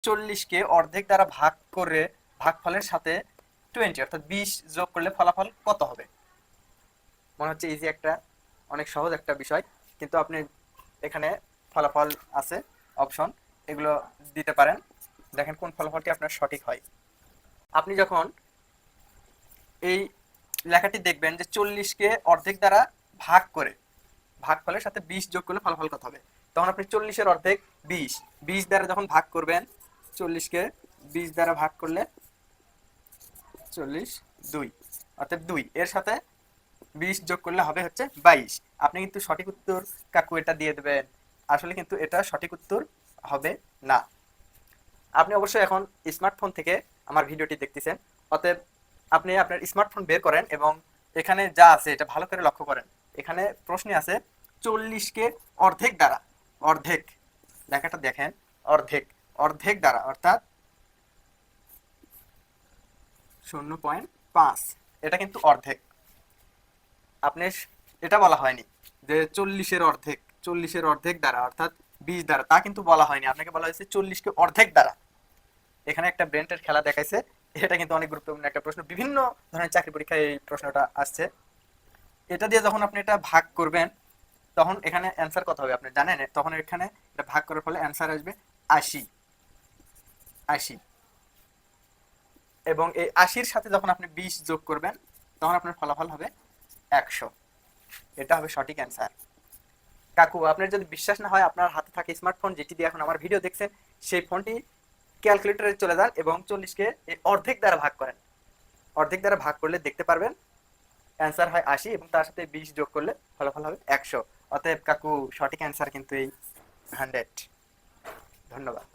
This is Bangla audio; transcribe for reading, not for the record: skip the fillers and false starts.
40কে অর্ধেক দ্বারা ভাগ করে ভাগফলের সাথে 20 অর্থাৎ 20 যোগ করলে ফলাফল কত হবে? মনে হচ্ছে ইজি একটা, অনেক সহজ একটা বিষয়, কিন্তু আপনি এখানে ফলাফল আছে অপশন, এগুলো দিতে পারেন, দেখেন কোন ফলাফলটি আপনার সঠিক হয়। আপনি যখন এই লেখাটি দেখবেন যে 40কে অর্ধেক দ্বারা ভাগ করে ভাগফলের সাথে 20 যোগ করলে ফলাফল কত হবে, তখন আপনি 40-এর অর্ধেক 20, 20 দ্বারা যখন ভাগ করবেন, 40কে 20 দ্বারা ভাগ করলে 40 2, অর্থাৎ 2 এর সাথে 20 যোগ করলে হবে হচ্ছে 22। আপনি কিন্তু সঠিক উত্তর কাকু এটা দিয়ে দেবেন, আসলে কিন্তু এটা সঠিক উত্তর হবে না। আপনি অবশ্যই এখন স্মার্টফোন থেকে আমার ভিডিওটি দেখতেছেন, অতএব আপনি আপনার স্মার্টফোন বের করেন এবং এখানে যা আছে এটা ভালো করে লক্ষ্য করেন। এখানে প্রশ্নে আছে 40কে অর্ধেক দ্বারা, অর্ধেক লেখাটা দেখেন, অর্ধেক, অর্ধেক দ্বারা অর্থাৎ 0.5, এটা কিন্তু অর্ধেক। আপনি এটা বলা হয়নি যে 40-এর অর্ধেক, 40-এর অর্ধেক দ্বারা অর্থাৎ 20 দ্বারা, তা কিন্তু বলা হয়নি, আপনাকে বলা হয়েছে 40কে অর্ধেক দ্বারা। এখানে একটা ব্রেনটের খেলা দেখাইছে, এটা কিন্তু অনেক গুরুত্বপূর্ণ একটা প্রশ্ন, বিভিন্ন ধরনের চাকরি পরীক্ষায় এই প্রশ্নটা আসছে। এটা দিয়ে যখন আপনি এটা ভাগ করবেন তখন এখানে অ্যান্সার কত হবে আপনি জানেন? তখন এখানে এটা ভাগ করার ফলে অ্যান্সার আসবে 80, 80, এবং এই 80-র সাথে যখন আপনি 20 যোগ করবেন তখন আপনার ফলাফল হবে 100। এটা হবে সঠিক অ্যান্সার। কাকু আপনার যদি বিশ্বাস না হয়, আপনার হাতে থাকে স্মার্টফোন যেটি দিয়ে এখন আমার ভিডিও দেখছেন, সেই ফোনটি ক্যালকুলেটরে চলে যান এবং 40কে অর্ধেক দ্বারা ভাগ করেন, অর্ধেক দ্বারা ভাগ করলে দেখতে পারবেন অ্যান্সার হয় 80 এবং তার সাথে 20 যোগ করলে ফলাফল হবে 100। অতএব কাকু সঠিক অ্যান্সার কিন্তু এই 100। ধন্যবাদ।